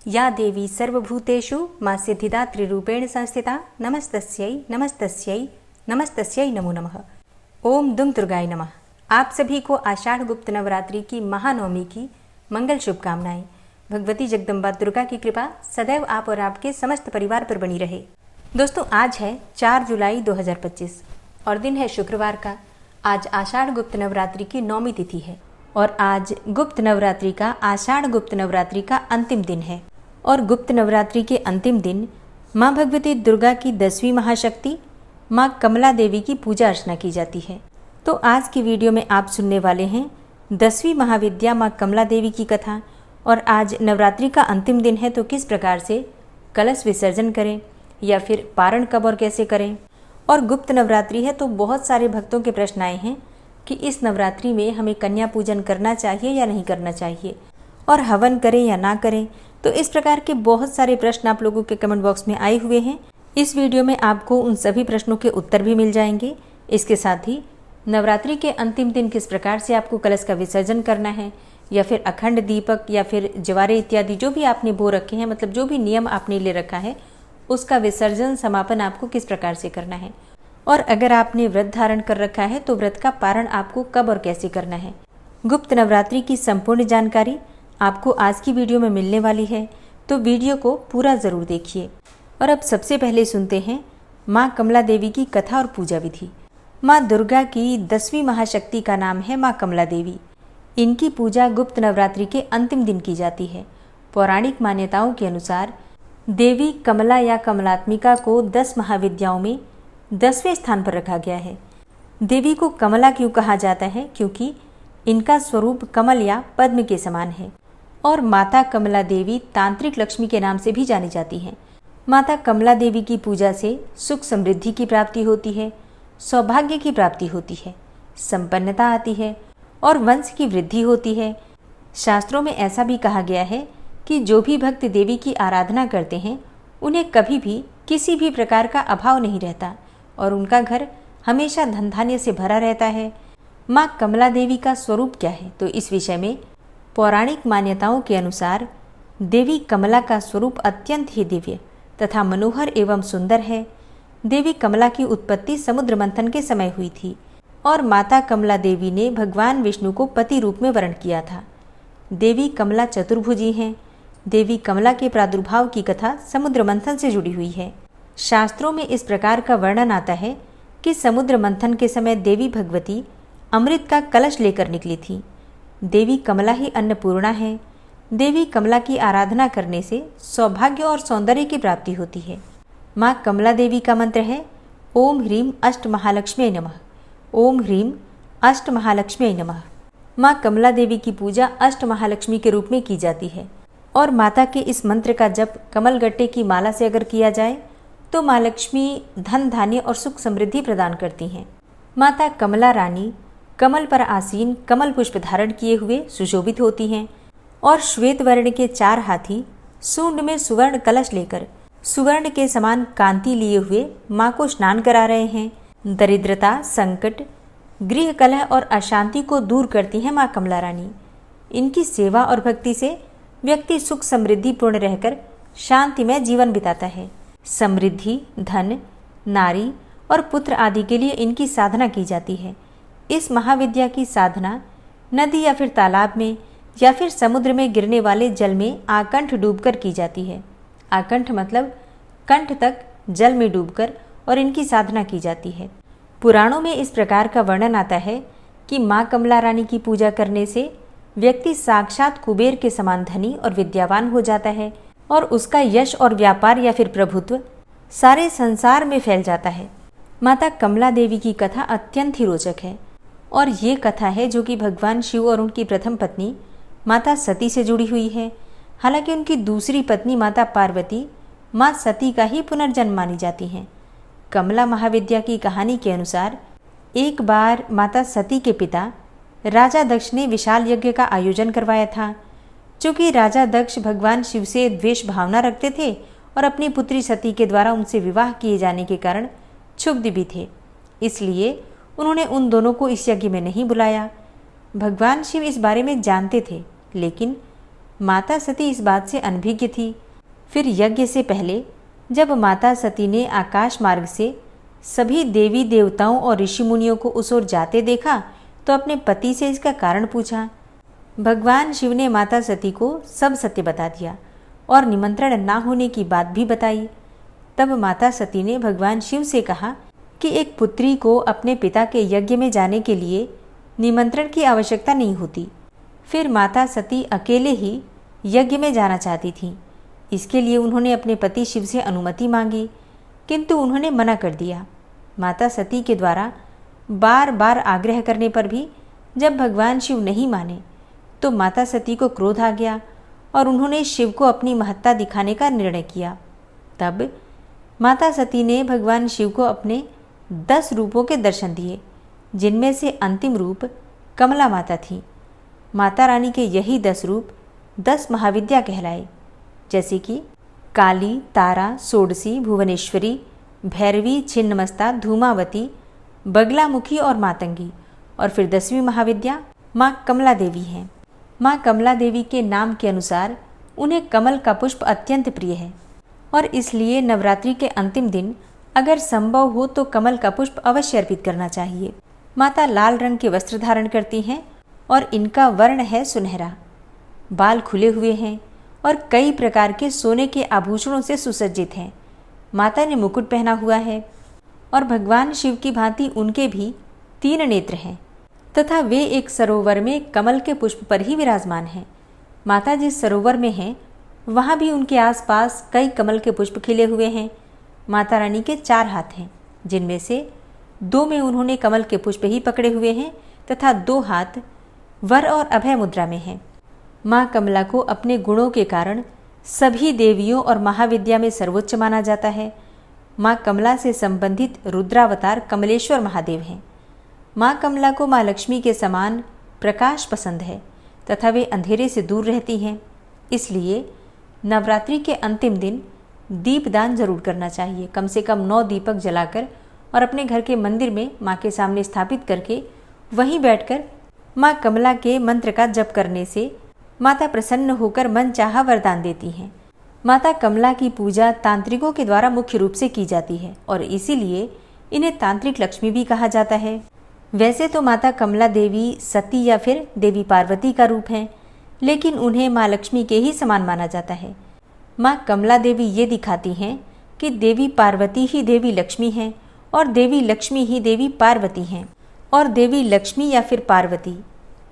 या देवी सर्वभूतेषु मा सिद्धिदात्रिरूपेण संस्थिता नमस्तस्यै नमस्तस्यै नमस्तस्यै नमो नमः। ओम दुम दुर्गाय नमः। आप सभी को आषाढ़ गुप्त नवरात्रि की महानवमी की मंगल शुभकामनाएं। भगवती जगदम्बा दुर्गा की कृपा सदैव आप और आपके समस्त परिवार पर बनी रहे। दोस्तों, आज है 4 जुलाई 2025 और दिन है शुक्रवार का। आज आषाढ़ गुप्त नवरात्रि की 9वीं तिथि है और आज गुप्त नवरात्रि का आषाढ़ गुप्त नवरात्रि का अंतिम दिन है। और गुप्त नवरात्रि के अंतिम दिन माँ भगवती दुर्गा की 10वीं महाशक्ति माँ कमला देवी की पूजा अर्चना की जाती है। तो आज की वीडियो में आप सुनने वाले हैं 10वीं महाविद्या माँ कमला देवी की कथा। और आज नवरात्रि का अंतिम दिन है, तो किस प्रकार से कलश विसर्जन करें या फिर पारण कब और कैसे करें। और गुप्त नवरात्रि है तो बहुत सारे भक्तों के प्रश्न आए हैं कि इस नवरात्रि में हमें कन्या पूजन करना चाहिए या नहीं करना चाहिए, और हवन करें या ना करें। तो इस प्रकार के बहुत सारे प्रश्न आप लोगों के कमेंट बॉक्स में आए हुए हैं। इस वीडियो में आपको उन सभी प्रश्नों के उत्तर भी मिल जाएंगे। इसके साथ ही नवरात्रि के अंतिम दिन किस प्रकार से आपको कलश का विसर्जन करना है, या फिर अखंड दीपक या फिर जवारे इत्यादि जो भी आपने बो रखे हैं, मतलब जो भी नियम आपने ले रखा है, उसका विसर्जन समापन आपको किस प्रकार से करना है। और अगर आपने व्रत धारण कर रखा है तो व्रत का पारण आपको कब और कैसे करना है। गुप्त नवरात्रि की संपूर्ण जानकारी आपको आज की वीडियो में मिलने वाली है, तो वीडियो को पूरा ज़रूर देखिए। और अब सबसे पहले सुनते हैं माँ कमला देवी की कथा और पूजा विधि। माँ दुर्गा की 10वीं महाशक्ति का नाम है माँ कमला देवी। इनकी पूजा गुप्त नवरात्रि के अंतिम दिन की जाती है। पौराणिक मान्यताओं के अनुसार देवी कमला या कमलात्मिका को 10 महाविद्याओं में 10वें स्थान पर रखा गया है। देवी को कमला क्यों कहा जाता है? क्योंकि इनका स्वरूप कमल या पद्म के समान है। और माता कमला देवी तांत्रिक लक्ष्मी के नाम से भी जानी जाती हैं। माता कमला देवी की पूजा से सुख समृद्धि की प्राप्ति होती है, सौभाग्य की प्राप्ति होती है, संपन्नता आती है और वंश की वृद्धि होती है। शास्त्रों में ऐसा भी कहा गया है कि जो भी भक्त देवी की आराधना करते हैं उन्हें कभी भी किसी भी प्रकार का अभाव नहीं रहता और उनका घर हमेशा धन धान्य से भरा रहता है। माँ कमला देवी का स्वरूप क्या है? तो इस विषय में पौराणिक मान्यताओं के अनुसार देवी कमला का स्वरूप अत्यंत ही दिव्य तथा मनोहर एवं सुंदर है। देवी कमला की उत्पत्ति समुद्र मंथन के समय हुई थी और माता कमला देवी ने भगवान विष्णु को पति रूप में वर्ण किया था। देवी कमला चतुर्भुजी हैं। देवी कमला के प्रादुर्भाव की कथा समुद्र मंथन से जुड़ी हुई है। शास्त्रों में इस प्रकार का वर्णन आता है कि समुद्र मंथन के समय देवी भगवती अमृत का कलश लेकर निकली थी। देवी कमला ही अन्नपूर्णा है। देवी कमला की आराधना करने से सौभाग्य और सौंदर्य की प्राप्ति होती है। माँ कमला देवी का मंत्र है ओम ह्रीम अष्ट महालक्ष्मी नमः। ओम ह्रीम अष्ट महालक्ष्मी नमः। माँ कमला देवी की पूजा अष्ट महालक्ष्मी के रूप में की जाती है और माता के इस मंत्र का जप कमल गट्टे की माला से अगर किया जाए तो माँ लक्ष्मी धन धान्य और सुख समृद्धि प्रदान करती हैं। माता कमला रानी कमल पर आसीन कमल पुष्प धारण किए हुए सुशोभित होती हैं और श्वेत वर्ण के 4 हाथी सूंड में सुवर्ण कलश लेकर सुवर्ण के समान कांति लिए हुए माँ को स्नान करा रहे हैं। दरिद्रता, संकट, गृह कलह और अशांति को दूर करती हैं माँ कमला रानी। इनकी सेवा और भक्ति से व्यक्ति सुख समृद्धि पूर्ण रहकर शांतिमय जीवन बिताता है। समृद्धि, धन, नारी और पुत्र आदि के लिए इनकी साधना की जाती है। इस महाविद्या की साधना नदी या फिर तालाब में या फिर समुद्र में गिरने वाले जल में आकंठ डूबकर की जाती है। आकंठ मतलब कंठ तक जल में डूबकर, और इनकी साधना की जाती है। पुराणों में इस प्रकार का वर्णन आता है कि माँ कमला रानी की पूजा करने से व्यक्ति साक्षात कुबेर के समान धनी और विद्यावान हो जाता है और उसका यश और व्यापार या फिर प्रभुत्व सारे संसार में फैल जाता है। माता कमला देवी की कथा अत्यंत ही रोचक है और ये कथा है जो कि भगवान शिव और उनकी प्रथम पत्नी माता सती से जुड़ी हुई है। हालांकि उनकी दूसरी पत्नी माता पार्वती माँ सती का ही पुनर्जन्म मानी जाती हैं। कमला महाविद्या की कहानी के अनुसार एक बार माता सती के पिता राजा दक्ष ने विशाल यज्ञ का आयोजन करवाया था। चूँकि राजा दक्ष भगवान शिव से द्वेष भावना रखते थे और अपनी पुत्री सती के द्वारा उनसे विवाह किए जाने के कारण क्षुब्ध भी थे, इसलिए उन्होंने उन दोनों को इस यज्ञ में नहीं बुलाया। भगवान शिव इस बारे में जानते थे, लेकिन माता सती इस बात से अनभिज्ञ थी। फिर यज्ञ से पहले जब माता सती ने आकाश मार्ग से सभी देवी देवताओं और ऋषि मुनियों को उस ओर जाते देखा तो अपने पति से इसका कारण पूछा। भगवान शिव ने माता सती को सब सत्य बता दिया और निमंत्रण ना होने की बात भी बताई। तब माता सती ने भगवान शिव से कहा कि एक पुत्री को अपने पिता के यज्ञ में जाने के लिए निमंत्रण की आवश्यकता नहीं होती। फिर माता सती अकेले ही यज्ञ में जाना चाहती थीं। इसके लिए उन्होंने अपने पति शिव से अनुमति मांगी, किंतु उन्होंने मना कर दिया। माता सती के द्वारा बार बार आग्रह करने पर भी जब भगवान शिव नहीं माने तो माता सती को क्रोध आ गया और उन्होंने शिव को अपनी महत्ता दिखाने का निर्णय किया। तब माता सती ने भगवान शिव को अपने 10 रूपों के दर्शन दिए, जिनमें से अंतिम रूप कमला माता थी। माता रानी के यही 10 रूप 10 महाविद्या कहलाए, जैसे कि काली, तारा, सोडसी, भुवनेश्वरी, भैरवी, छिन्नमस्ता, धूमावती, बगलामुखी और मातंगी। और फिर 10वीं महाविद्या माँ कमला देवी हैं। माँ कमला देवी के नाम के अनुसार उन्हें कमल का पुष्प अत्यंत प्रिय है और इसलिए नवरात्रि के अंतिम दिन अगर संभव हो तो कमल का पुष्प अवश्य अर्पित करना चाहिए। माता लाल रंग के वस्त्र धारण करती हैं और इनका वर्ण है सुनहरा। बाल खुले हुए हैं और कई प्रकार के सोने के आभूषणों से सुसज्जित हैं। माता ने मुकुट पहना हुआ है और भगवान शिव की भांति उनके भी 3 नेत्र हैं तथा वे एक सरोवर में कमल के पुष्प पर ही विराजमान हैं। माता जिस सरोवर में हैं वहाँ भी उनके आसपास कई कमल के पुष्प खिले हुए हैं। माता रानी के 4 हाथ हैं, जिनमें से 2 में उन्होंने कमल के पुष्प ही पकड़े हुए हैं तथा 2 हाथ वर और अभय मुद्रा में हैं। माँ कमला को अपने गुणों के कारण सभी देवियों और महाविद्या में सर्वोच्च माना जाता है। माँ कमला से संबंधित रुद्रावतार कमलेश्वर महादेव हैं। माँ कमला को माँ लक्ष्मी के समान प्रकाश पसंद है तथा वे अंधेरे से दूर रहती हैं। इसलिए नवरात्रि के अंतिम दिन दीपदान जरूर करना चाहिए। कम से कम 9 दीपक जलाकर और अपने घर के मंदिर में माँ के सामने स्थापित करके वहीं बैठकर माँ कमला के मंत्र का जप करने से माता प्रसन्न होकर मनचाहा वरदान देती हैं। माता कमला की पूजा तांत्रिकों के द्वारा मुख्य रूप से की जाती है और इसीलिए इन्हें तांत्रिक लक्ष्मी भी कहा जाता है। वैसे तो माता कमला देवी सती या फिर देवी पार्वती का रूप हैं, लेकिन उन्हें माँ लक्ष्मी के ही समान माना जाता है। माँ कमला देवी ये दिखाती हैं कि देवी पार्वती ही देवी लक्ष्मी हैं और देवी लक्ष्मी ही देवी पार्वती हैं, और देवी लक्ष्मी या फिर पार्वती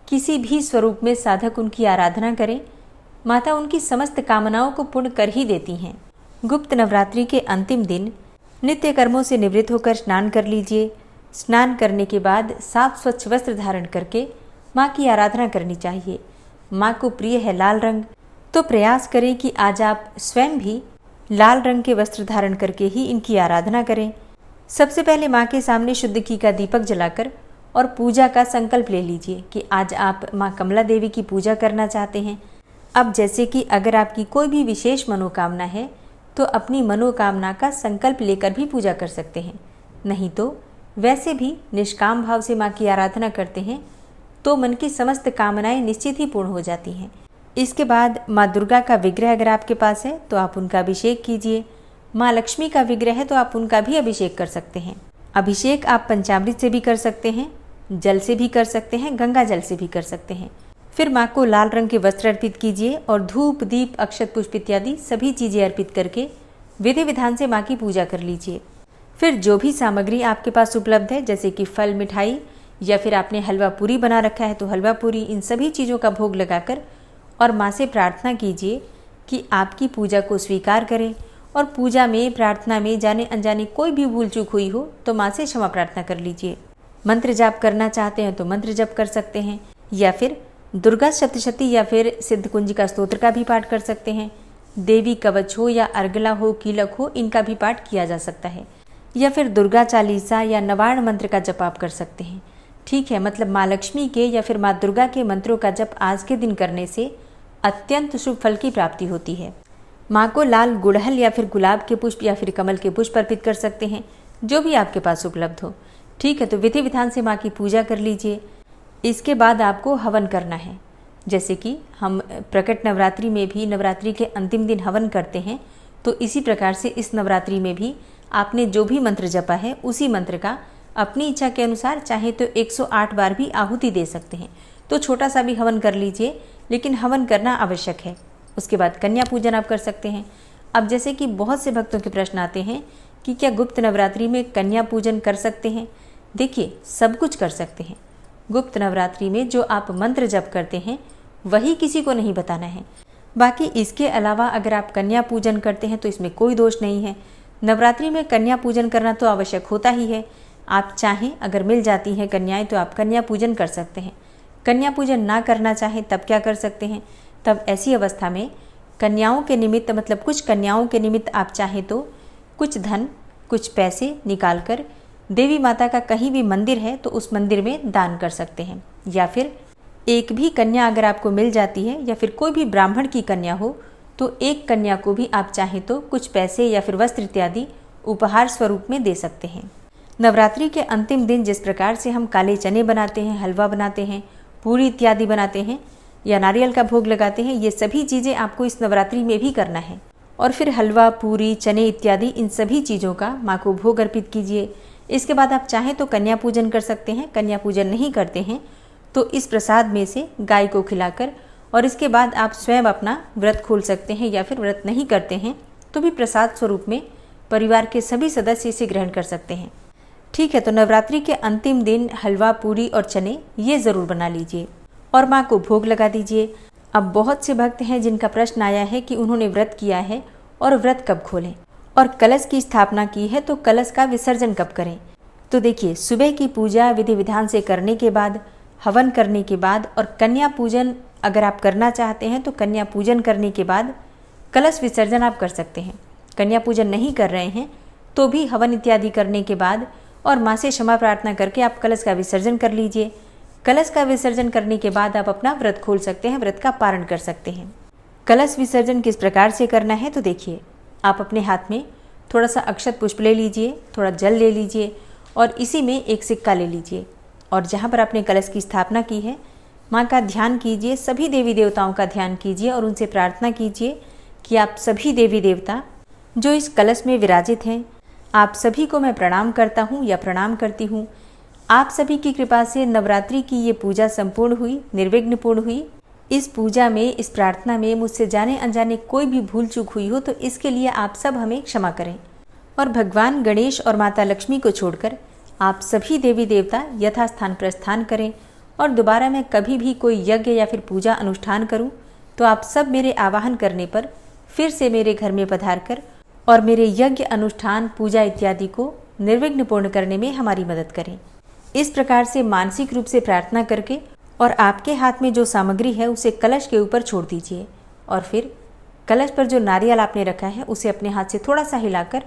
किसी भी स्वरूप में साधक उनकी आराधना करें, माता उनकी समस्त कामनाओं को पूर्ण कर ही देती हैं। गुप्त नवरात्रि के अंतिम दिन नित्य कर्मों से निवृत्त होकर स्नान कर लीजिए। स्नान करने के बाद साफ स्वच्छ वस्त्र धारण करके माँ की आराधना करनी चाहिए। माँ को प्रिय है लाल रंग, तो प्रयास करें कि आज आप स्वयं भी लाल रंग के वस्त्र धारण करके ही इनकी आराधना करें। सबसे पहले माँ के सामने शुद्ध घी का दीपक जलाकर और पूजा का संकल्प ले लीजिए कि आज आप माँ कमला देवी की पूजा करना चाहते हैं। अब जैसे कि अगर आपकी कोई भी विशेष मनोकामना है तो अपनी मनोकामना का संकल्प लेकर भी पूजा कर सकते हैं, नहीं तो वैसे भी निष्काम भाव से माँ की आराधना करते हैं तो मन की समस्त कामनाएं निश्चित ही पूर्ण हो जाती हैं। इसके बाद माँ दुर्गा का विग्रह अगर आपके पास है तो आप उनका अभिषेक कीजिए। माँ लक्ष्मी का विग्रह है तो आप उनका भी अभिषेक कर सकते हैं। अभिषेक आप पंचामृत से भी कर सकते हैं, जल से भी कर सकते हैं, गंगा जल से भी कर सकते हैं। फिर माँ को लाल रंग के वस्त्र अर्पित कीजिए और धूप, दीप, अक्षत पुष्प इत्यादि सभी चीज़ें अर्पित करके विधि विधान से माँ की पूजा कर लीजिए। फिर जो भी सामग्री आपके पास उपलब्ध है, जैसे कि फल, मिठाई या फिर आपने हलवा पूरी बना रखा है तो हलवा पूरी, इन सभी चीज़ों का भोग लगाकर और माँ से प्रार्थना कीजिए कि आपकी पूजा को स्वीकार करें और पूजा में, प्रार्थना में जाने अनजाने कोई भी भूल चूक हुई हो तो माँ से क्षमा प्रार्थना कर लीजिए। मंत्र जाप करना चाहते हैं तो मंत्र जप कर सकते हैं या फिर दुर्गा सप्तशती या फिर सिद्ध कुंजिका स्तोत्र का भी पाठ कर सकते हैं। देवी कवच हो या अर्गला हो, कीलक हो, इनका भी पाठ किया जा सकता है या फिर दुर्गा चालीसा या नवार्ण मंत्र का जप आप कर सकते हैं। ठीक है, मतलब माँ लक्ष्मी के या फिर माँ दुर्गा के मंत्रों का जप आज के दिन करने से अत्यंत शुभ फल की प्राप्ति होती है। माँ को लाल गुड़हल या फिर गुलाब के पुष्प या फिर कमल के पुष्प अर्पित कर सकते हैं, जो भी आपके पास उपलब्ध हो। ठीक है, तो विधि विधान से माँ की पूजा कर लीजिए। इसके बाद आपको हवन करना है। जैसे कि हम प्रकट नवरात्रि में भी नवरात्रि के अंतिम दिन हवन करते हैं, तो इसी प्रकार से इस नवरात्रि में भी आपने जो भी मंत्र जपा है उसी मंत्र का अपनी इच्छा के अनुसार चाहे तो 108 बार भी आहुति दे सकते हैं। तो छोटा सा भी हवन कर लीजिए, लेकिन हवन करना आवश्यक है। उसके बाद कन्या पूजन आप कर सकते हैं। अब जैसे कि बहुत से भक्तों के प्रश्न आते हैं कि क्या गुप्त नवरात्रि में कन्या पूजन कर सकते हैं? देखिए, सब कुछ कर सकते हैं। गुप्त नवरात्रि में जो आप मंत्र जप करते हैं वही किसी को नहीं बताना है। बाकी इसके अलावा अगर आप कन्या पूजन करते हैं तो इसमें कोई दोष नहीं है। नवरात्रि में कन्या पूजन करना तो आवश्यक होता ही है। आप चाहें, अगर मिल जाती हैं कन्याएं, तो आप कन्या पूजन कर सकते हैं। कन्या पूजन ना करना चाहें तब क्या कर सकते हैं? तब ऐसी अवस्था में कन्याओं के निमित्त, मतलब कुछ कन्याओं के निमित्त आप चाहें तो कुछ धन, कुछ पैसे निकाल कर देवी माता का कहीं भी मंदिर है तो उस मंदिर में दान कर सकते हैं। या फिर एक भी कन्या अगर आपको मिल जाती है या फिर कोई भी ब्राह्मण की कन्या हो तो एक कन्या को भी आप चाहें तो कुछ पैसे या फिर वस्त्र इत्यादि उपहार स्वरूप में दे सकते हैं। नवरात्रि के अंतिम दिन जिस प्रकार से हम काले चने बनाते हैं, हलवा बनाते हैं, पूरी इत्यादि बनाते हैं या नारियल का भोग लगाते हैं, ये सभी चीज़ें आपको इस नवरात्रि में भी करना है। और फिर हलवा, पूरी, चने इत्यादि इन सभी चीज़ों का माँ को भोग अर्पित कीजिए। इसके बाद आप चाहें तो कन्या पूजन कर सकते हैं। कन्या पूजन नहीं करते हैं तो इस प्रसाद में से गाय को खिलाकर और इसके बाद आप स्वयं अपना व्रत खोल सकते हैं, या फिर व्रत नहीं करते हैं तो भी प्रसाद स्वरूप में परिवार के सभी सदस्य इसे ग्रहण कर सकते हैं। ठीक है, तो नवरात्रि के अंतिम दिन हलवा, पूरी और चने ये ज़रूर बना लीजिए और माँ को भोग लगा दीजिए। अब बहुत से भक्त हैं जिनका प्रश्न आया है कि उन्होंने व्रत किया है और व्रत कब खोलें, और कलश की स्थापना की है तो कलश का विसर्जन कब करें। तो देखिए, सुबह की पूजा विधि विधान से करने के बाद, हवन करने के बाद और कन्या पूजन अगर आप करना चाहते हैं तो कन्या पूजन करने के बाद कलश विसर्जन आप कर सकते हैं। कन्या पूजन नहीं कर रहे हैं तो भी हवन इत्यादि करने के बाद और माँ से क्षमा प्रार्थना करके आप कलश का विसर्जन कर लीजिए। कलश का विसर्जन करने के बाद आप अपना व्रत खोल सकते हैं, व्रत का पारण कर सकते हैं। कलश विसर्जन किस प्रकार से करना है तो देखिए, आप अपने हाथ में थोड़ा सा अक्षत पुष्प ले लीजिए, थोड़ा जल ले लीजिए और इसी में एक सिक्का ले लीजिए और जहाँ पर आपने कलश की स्थापना की है माँ का ध्यान कीजिए, सभी देवी देवताओं का ध्यान कीजिए और उनसे प्रार्थना कीजिए कि आप सभी देवी देवता जो इस कलश में विराजित हैं, आप सभी को मैं प्रणाम करता हूँ या प्रणाम करती हूँ। आप सभी की कृपा से नवरात्रि की ये पूजा संपूर्ण हुई, निर्विघ्नपूर्ण हुई। इस पूजा में, इस प्रार्थना में मुझसे जाने अनजाने कोई भी भूल चूक हुई हो तो इसके लिए आप सब हमें क्षमा करें। और भगवान गणेश और माता लक्ष्मी को छोड़कर आप सभी देवी देवता यथास्थान प्रस्थान करें। और दोबारा मैं कभी भी कोई यज्ञ या फिर पूजा अनुष्ठान करूं तो आप सब मेरे आवाहन करने पर फिर से मेरे घर में पधार कर और मेरे यज्ञ, अनुष्ठान, पूजा इत्यादि को निर्विघ्न पूर्ण करने में हमारी मदद करें। इस प्रकार से मानसिक रूप से प्रार्थना करके और आपके हाथ में जो सामग्री है उसे कलश के ऊपर छोड़ दीजिए और फिर कलश पर जो नारियल आपने रखा है उसे अपने हाथ से थोड़ा सा हिलाकर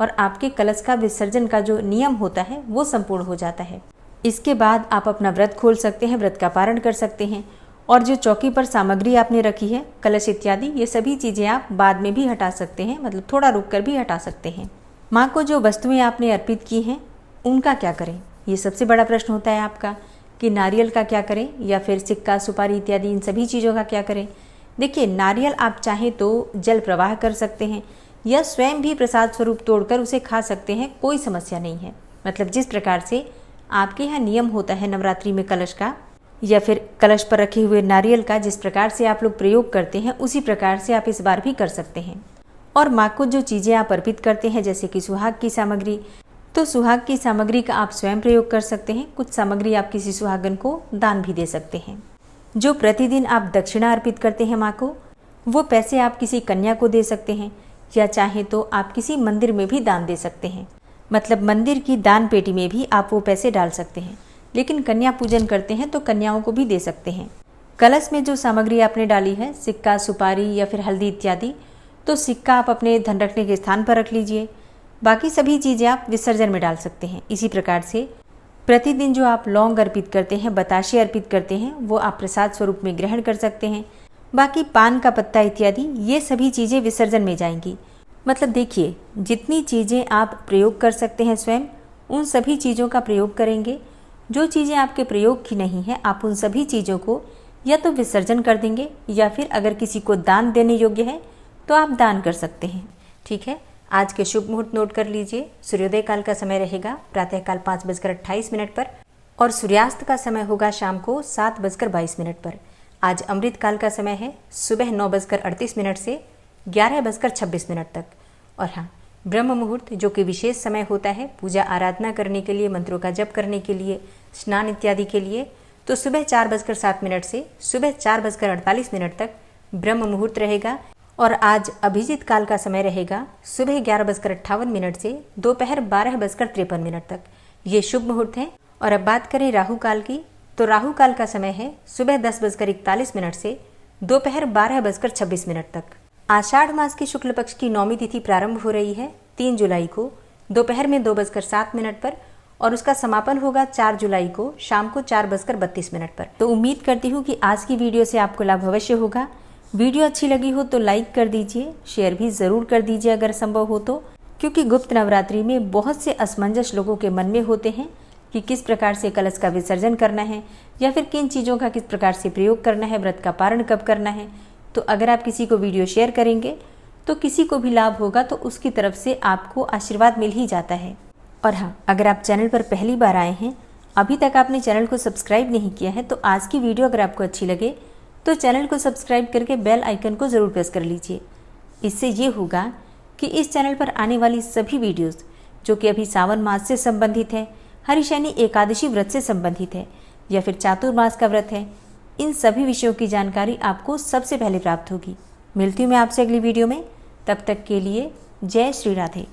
और आपके कलश का विसर्जन का जो नियम होता है वो संपूर्ण हो जाता है। इसके बाद आप अपना व्रत खोल सकते हैं, व्रत का पारण कर सकते हैं और जो चौकी पर सामग्री आपने रखी है, कलश इत्यादि, ये सभी चीज़ें आप बाद में भी हटा सकते हैं, मतलब थोड़ा रुक कर भी हटा सकते हैं। माँ को जो वस्तुएं आपने अर्पित की हैं उनका क्या करें, ये सबसे बड़ा प्रश्न होता है आपका कि नारियल का क्या करें या फिर सिक्का, सुपारी इत्यादि इन सभी चीज़ों का क्या करें। देखिए, नारियल आप चाहें तो जल प्रवाह कर सकते हैं या स्वयं भी प्रसाद स्वरूप तोड़कर उसे खा सकते हैं, कोई समस्या नहीं है। मतलब जिस प्रकार से आपके यहाँ नियम होता है नवरात्रि में कलश का या फिर कलश पर रखे हुए नारियल का, जिस प्रकार से आप लोग प्रयोग करते हैं उसी प्रकार से आप इस बार भी कर सकते हैं। और माँ को जो चीज़ें आप अर्पित करते हैं जैसे कि सुहाग की सामग्री, तो सुहाग की सामग्री का आप स्वयं प्रयोग कर सकते हैं। कुछ सामग्री आप किसी सुहागन को दान भी दे सकते हैं। जो प्रतिदिन आप दक्षिणा अर्पित करते हैं माँ को, वो पैसे आप किसी कन्या को दे सकते हैं या चाहे तो आप किसी मंदिर में भी दान दे सकते हैं। मतलब मंदिर की दान पेटी में भी आप वो पैसे डाल सकते हैं। लेकिन कन्या पूजन करते हैं तो कन्याओं को भी दे सकते हैं। कलश में जो सामग्री आपने डाली है, सिक्का, सुपारी या फिर हल्दी इत्यादि, तो सिक्का आप अपने धन रखने के स्थान पर रख लीजिए। बाकी सभी चीज़ें आप विसर्जन में डाल सकते हैं। इसी प्रकार से प्रतिदिन जो आप लौंग अर्पित करते हैं, बताशे अर्पित करते हैं, वो आप प्रसाद स्वरूप में ग्रहण कर सकते हैं। बाकी पान का पत्ता इत्यादि ये सभी चीज़ें विसर्जन में जाएंगी। मतलब देखिए, जितनी चीज़ें आप प्रयोग कर सकते हैं स्वयं, उन सभी चीज़ों का प्रयोग करेंगे। जो चीज़ें आपके प्रयोग की नहीं है, आप उन सभी चीज़ों को या तो विसर्जन कर देंगे या फिर अगर किसी को दान देने योग्य है तो आप दान कर सकते हैं। ठीक है, आज के शुभ मुहूर्त नोट कर लीजिए। सूर्योदय काल का समय रहेगा प्रातःकाल 5:28 पर और सूर्यास्त का समय होगा शाम को 7:22 पर। आज अमृत काल का समय है सुबह 9:38 से 11:26 तक। और हाँ, ब्रह्म मुहूर्त जो कि विशेष समय होता है पूजा आराधना करने के लिए, मंत्रों का जप करने के लिए, स्नान इत्यादि के लिए, तो सुबह 4:07 से सुबह 4:48 तक ब्रह्म मुहूर्त रहेगा। और आज अभिजीत काल का समय रहेगा सुबह 11:58 से दोपहर 12:53 तक। ये शुभ मुहूर्त हैं। और अब बात करें राहु काल की, तो राहु काल का समय है सुबह 10:41 से दोपहर 12:26 तक। आषाढ़ मास के शुक्ल पक्ष की नौमी तिथि प्रारंभ हो रही है 3 जुलाई को दोपहर में 2:07 पर और उसका समापन होगा 4 जुलाई को शाम को 4:32 पर। तो उम्मीद करती हूँ कि आज की वीडियो से आपको लाभ अवश्य होगा। वीडियो अच्छी लगी हो तो लाइक कर दीजिए, शेयर भी ज़रूर कर दीजिए अगर संभव हो तो, क्योंकि गुप्त नवरात्रि में बहुत से असमंजस लोगों के मन में होते हैं कि किस प्रकार से कलश का विसर्जन करना है या फिर किन चीज़ों का किस प्रकार से प्रयोग करना है, व्रत का पारण कब करना है। तो अगर आप किसी को वीडियो शेयर करेंगे तो किसी को भी लाभ होगा, तो उसकी तरफ से आपको आशीर्वाद मिल ही जाता है। और हाँ, अगर आप चैनल पर पहली बार आए हैं, अभी तक आपने चैनल को सब्सक्राइब नहीं किया है, तो आज की वीडियो अगर आपको अच्छी लगे तो चैनल को सब्सक्राइब करके बेल आइकन को ज़रूर प्रेस कर लीजिए। इससे ये होगा कि इस चैनल पर आने वाली सभी वीडियोज़ जो कि अभी सावन मास से संबंधित है, हरिशनि एकादशी व्रत से संबंधित है या फिर चातुर्मास का व्रत है, इन सभी विषयों की जानकारी आपको सबसे पहले प्राप्त होगी। मिलती हूँ मैं आपसे अगली वीडियो में, तब तक के लिए जय श्री राधे।